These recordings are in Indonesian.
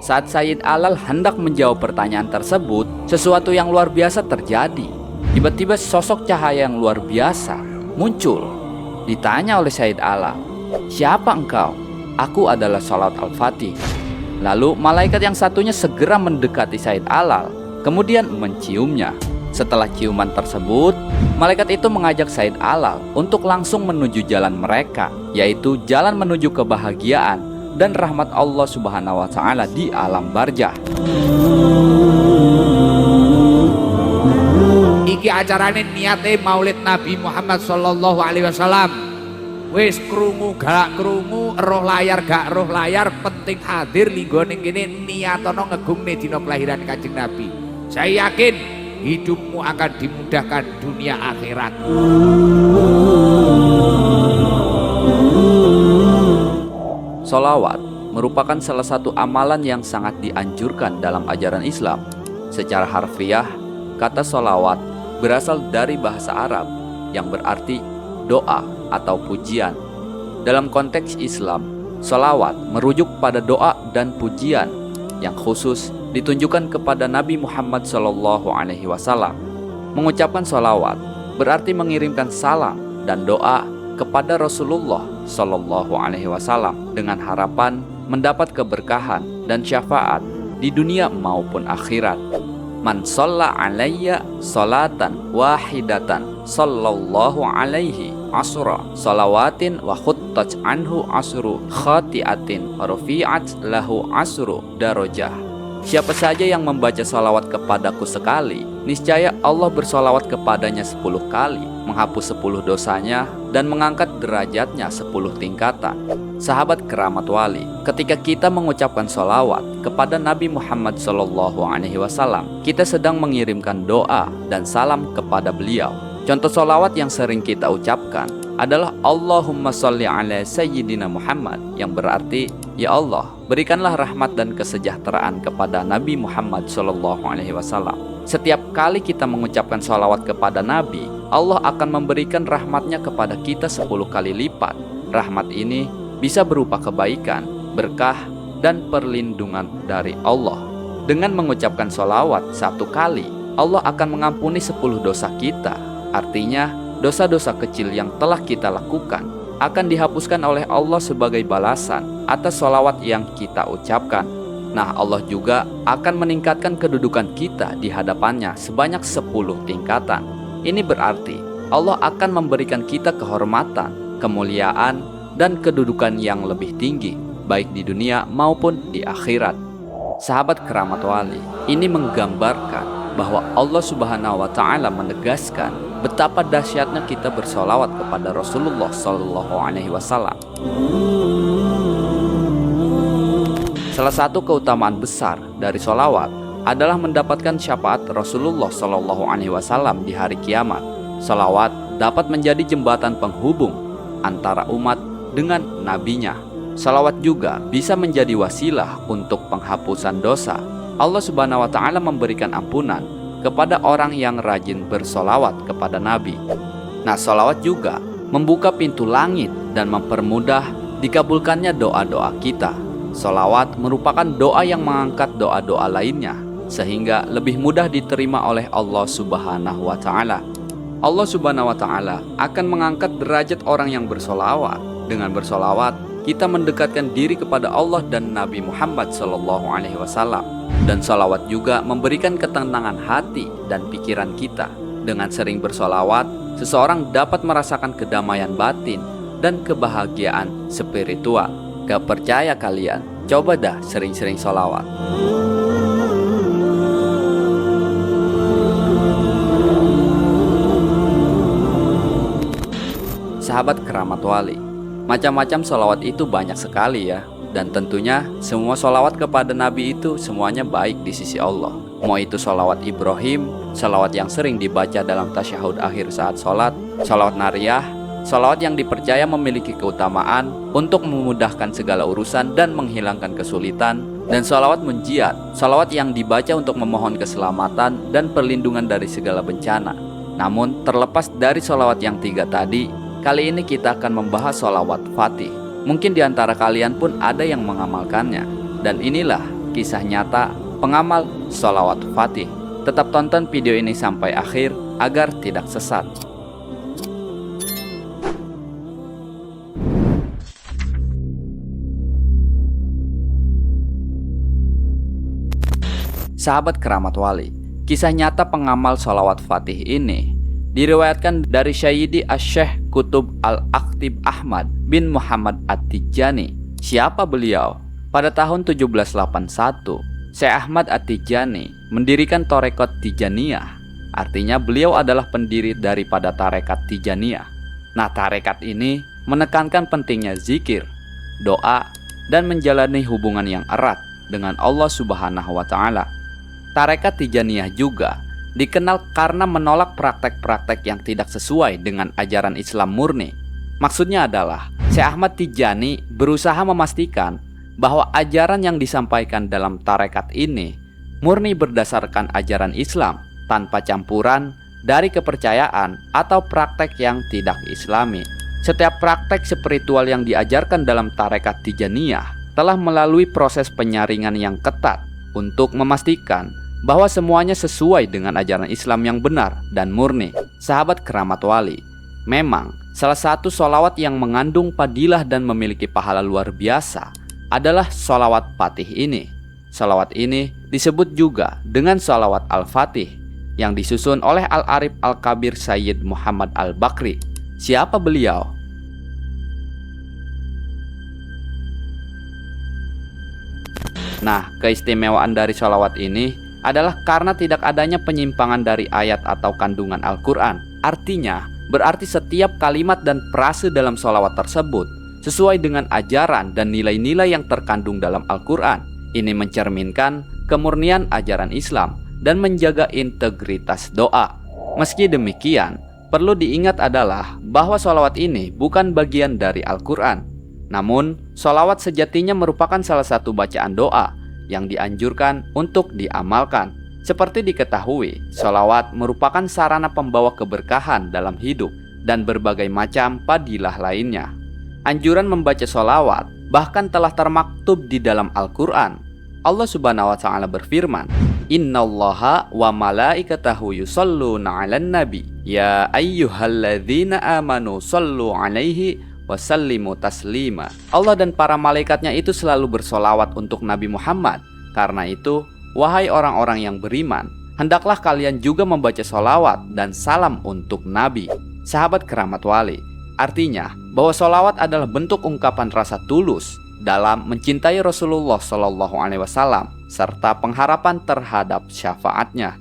Saat Sayyid Alal hendak menjawab pertanyaan tersebut, sesuatu yang luar biasa terjadi. Tiba-tiba sosok cahaya yang luar biasa muncul. Ditanya oleh Sayyid Alal, "Siapa engkau?" "Aku adalah Salawat Al-Fatih." Lalu malaikat yang satunya segera mendekati Sayyid Alal, kemudian menciumnya. Setelah ciuman tersebut, malaikat itu mengajak Sayyid Alal untuk langsung menuju jalan mereka, yaitu jalan menuju kebahagiaan dan rahmat Allah Subhanahu wa Ta'ala di alam barzah. Iki acarane niate Maulid Nabi Muhammad sallallahu alaihi wasallam. Wis krungu gak krungu, roh layar gak roh layar, penting hadir linggo ning kene niatono ngegungne dina kelahiran Kanjeng Nabi. Saya yakin hidupmu akan dimudahkan dunia akhirat. Sholawat merupakan salah satu amalan yang sangat dianjurkan dalam ajaran Islam. Secara harfiah, kata sholawat berasal dari bahasa Arab yang berarti doa atau pujian. Dalam konteks Islam, sholawat merujuk pada doa dan pujian yang khusus ditunjukkan kepada Nabi Muhammad SAW. Mengucapkan sholawat berarti mengirimkan salam dan doa kepada Rasulullah SAW dengan harapan mendapat keberkahan dan syafaat di dunia maupun akhirat. Man shalla alayya salatan wahidatan sallallahu alaihi asra salawatin wa khuttat anhu asru khati'atin rufi'at lahu asru darajah. Siapa saja yang membaca salawat kepadaku sekali, niscaya Allah bersolawat kepadanya 10 kali, menghapus 10 dosanya dan mengangkat derajatnya 10 tingkatan. Sahabat keramat wali, ketika kita mengucapkan solawat kepada Nabi Muhammad SAW, kita sedang mengirimkan doa dan salam kepada beliau. Contoh solawat yang sering kita ucapkan adalah Allahumma sholli ala Sayyidina Muhammad, yang berarti, ya Allah, berikanlah rahmat dan kesejahteraan kepada Nabi Muhammad SAW. Setiap kali kita mengucapkan sholawat kepada Nabi, Allah akan memberikan rahmatnya kepada kita 10 kali lipat. Rahmat ini bisa berupa kebaikan, berkah, dan perlindungan dari Allah. Dengan mengucapkan sholawat 1 kali, Allah akan mengampuni 10 dosa kita. Artinya, dosa-dosa kecil yang telah kita lakukan akan dihapuskan oleh Allah sebagai balasan atas sholawat yang kita ucapkan. Nah, Allah juga akan meningkatkan kedudukan kita di hadapannya sebanyak 10 tingkatan. Ini berarti Allah akan memberikan kita kehormatan, kemuliaan, dan kedudukan yang lebih tinggi, baik di dunia maupun di akhirat. Sahabat keramat wali, ini menggambarkan bahwa Allah Subhanahu wa Ta'ala menegaskan betapa dahsyatnya kita bersolawat kepada Rasulullah SAW. Salah satu keutamaan besar dari solawat adalah mendapatkan syafaat Rasulullah SAW di hari kiamat. Solawat dapat menjadi jembatan penghubung antara umat dengan nabinya. Solawat juga bisa menjadi wasilah untuk penghapusan dosa. Allah Subhanahu wa Ta'ala memberikan ampunan kepada orang yang rajin bersolawat kepada Nabi. Nah, solawat juga membuka pintu langit dan mempermudah dikabulkannya doa-doa kita. Solawat merupakan doa yang mengangkat doa-doa lainnya, sehingga lebih mudah diterima oleh Allah Subhanahu wa Ta'ala. Allah Subhanahu wa Ta'ala akan mengangkat derajat orang yang bersolawat. Dengan bersolawat, kita mendekatkan diri kepada Allah dan Nabi Muhammad SAW. Dan sholawat juga memberikan ketenangan hati dan pikiran kita. Dengan sering bersolawat, seseorang dapat merasakan kedamaian batin dan kebahagiaan spiritual. Gak percaya kalian? Coba dah sering-sering sholawat. Sahabat keramat wali, macam-macam sholawat itu banyak sekali ya. Dan tentunya semua sholawat kepada Nabi itu semuanya baik di sisi Allah. Mau itu sholawat Ibrahim, sholawat yang sering dibaca dalam tasyahud akhir saat sholat, sholawat nariyah, sholawat yang dipercaya memiliki keutamaan untuk memudahkan segala urusan dan menghilangkan kesulitan, dan sholawat munjiat, sholawat yang dibaca untuk memohon keselamatan dan perlindungan dari segala bencana. Namun terlepas dari sholawat yang 3 tadi, kali ini kita akan membahas sholawat Fatih. Mungkin di antara kalian pun ada yang mengamalkannya. Dan inilah kisah nyata pengamal sholawat Fatih. Tetap tonton video ini sampai akhir agar tidak sesat. Sahabat keramat wali, kisah nyata pengamal sholawat Fatih ini diriwayatkan dari Sayyidi Asy-Syaikh Qutb Al-Aktib Ahmad bin Muhammad At-Tijani. Siapa beliau? Pada tahun 1781, Syekh Ahmad At-Tijani mendirikan Tarekat Tijaniyah. Artinya beliau adalah pendiri daripada Tarekat Tijaniyah. Nah, tarekat ini menekankan pentingnya zikir, doa, dan menjalani hubungan yang erat dengan Allah Subhanahu wa Ta'ala. Tarekat Tijaniyah juga dikenal karena menolak praktek-praktek yang tidak sesuai dengan ajaran Islam murni. Maksudnya adalah Syekh Ahmad Tijani berusaha memastikan bahwa ajaran yang disampaikan dalam tarekat ini murni berdasarkan ajaran Islam tanpa campuran dari kepercayaan atau praktek yang tidak Islami. Setiap praktek spiritual yang diajarkan dalam tarekat Tijaniyah telah melalui proses penyaringan yang ketat untuk memastikan bahwa semuanya sesuai dengan ajaran Islam yang benar dan murni. Sahabat keramat wali, memang salah satu sholawat yang mengandung fadilah dan memiliki pahala luar biasa adalah sholawat Fatih ini. Sholawat ini disebut juga dengan sholawat Al-Fatih yang disusun oleh Al-Arif Al-Kabir Sayyid Muhammad Al-Bakri. Siapa beliau? Nah, keistimewaan dari sholawat ini adalah karena tidak adanya penyimpangan dari ayat atau kandungan Al-Quran. Artinya, berarti setiap kalimat dan frase dalam sholawat tersebut sesuai dengan ajaran dan nilai-nilai yang terkandung dalam Al-Quran. Ini mencerminkan kemurnian ajaran Islam dan menjaga integritas doa. Meski demikian, perlu diingat adalah bahwa sholawat ini bukan bagian dari Al-Quran. Namun, sholawat sejatinya merupakan salah satu bacaan doa yang dianjurkan untuk diamalkan. Seperti diketahui, sholawat merupakan sarana pembawa keberkahan dalam hidup dan berbagai macam fadilah lainnya. Anjuran membaca sholawat bahkan telah termaktub di dalam Al-Quran. Allah Subhanahu wa Ta'ala berfirman, Innallaha wa malaikatahu yusholluna 'alan nabi ya ayyuhalladzina amanu shollu 'alaihi wasallimu taslima. Allah dan para malaikatnya itu selalu bersolawat untuk Nabi Muhammad. Karena itu, wahai orang-orang yang beriman, hendaklah kalian juga membaca solawat dan salam untuk Nabi. Sahabat keramat wali, artinya bahwa solawat adalah bentuk ungkapan rasa tulus dalam mencintai Rasulullah SAW serta pengharapan terhadap syafaatnya.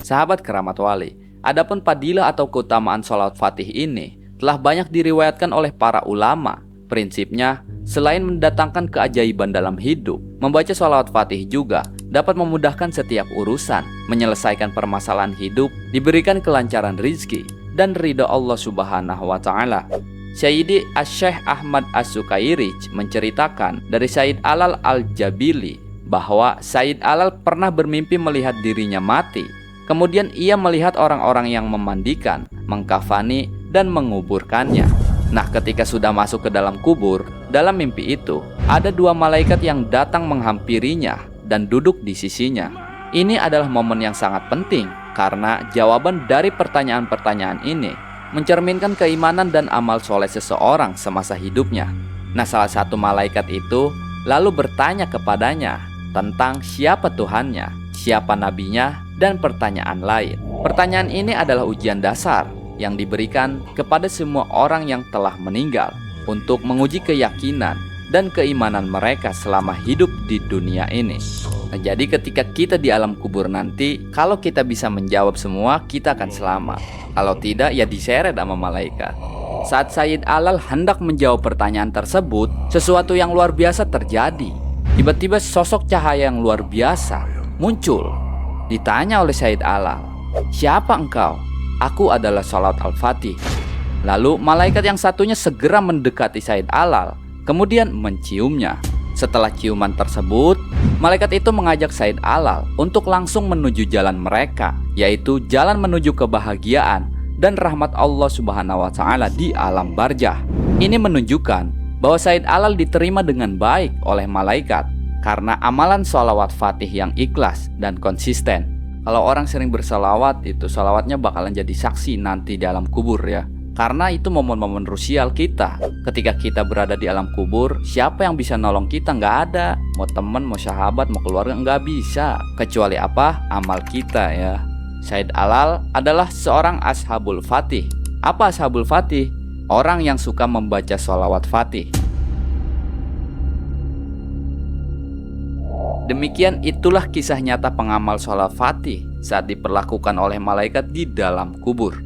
Sahabat keramat wali, adapun fadilah atau keutamaan sholawat Fatih ini telah banyak diriwayatkan oleh para ulama. Prinsipnya, selain mendatangkan keajaiban dalam hidup, membaca sholawat Fatih juga dapat memudahkan setiap urusan, menyelesaikan permasalahan hidup, diberikan kelancaran rizki, dan ridha Allah Subhanahu wa Ta'ala. Sayyidi Asy-Syaikh Ahmad As-Sukairij menceritakan dari Sayyid Alal Al-Jabili bahwa Sayyid Alal pernah bermimpi melihat dirinya mati. Kemudian ia melihat orang-orang yang memandikan, mengkafani, dan menguburkannya. Nah, ketika sudah masuk ke dalam kubur, dalam mimpi itu ada dua malaikat yang datang menghampirinya dan duduk di sisinya. Ini adalah momen yang sangat penting karena jawaban dari pertanyaan-pertanyaan ini mencerminkan keimanan dan amal soleh seseorang semasa hidupnya. Nah, salah satu malaikat itu lalu bertanya kepadanya tentang siapa Tuhannya, siapa nabinya, dan pertanyaan lain. Pertanyaan ini adalah ujian dasar yang diberikan kepada semua orang yang telah meninggal untuk menguji keyakinan dan keimanan mereka selama hidup di dunia ini. Nah, jadi ketika kita di alam kubur nanti, kalau kita bisa menjawab semua, kita akan selamat. Kalau tidak, ya diseret sama malaikat. Saat Sayyid Alal hendak menjawab pertanyaan tersebut, sesuatu yang luar biasa terjadi. Tiba-tiba sosok cahaya yang luar biasa muncul. Ditanya oleh Sayyid Alal, "Siapa engkau?" "Aku adalah sholawat Al-Fatih." Lalu malaikat yang satunya segera mendekati Sayyid Alal, kemudian menciumnya. Setelah ciuman tersebut, malaikat itu mengajak Sayyid Alal untuk langsung menuju jalan mereka, yaitu jalan menuju kebahagiaan dan rahmat Allah Subhanahu wa taala di alam barzah. Ini menunjukkan bahwa Sayyid Alal diterima dengan baik oleh malaikat karena amalan sholawat fatih yang ikhlas dan konsisten. Kalau orang sering bersalawat, itu salawatnya bakalan jadi saksi nanti di alam kubur ya. Karena itu momen-momen krusial kita. Ketika kita berada di alam kubur, siapa yang bisa nolong kita? Nggak ada. Mau teman, mau sahabat, mau keluarga, nggak bisa. Kecuali apa? Amal kita ya. Sayyid Alal adalah seorang ashabul fatih. Apa ashabul fatih? Orang yang suka membaca sholawat fatih. Demikian itulah kisah nyata pengamal sholawat fatih saat diperlakukan oleh malaikat di dalam kubur.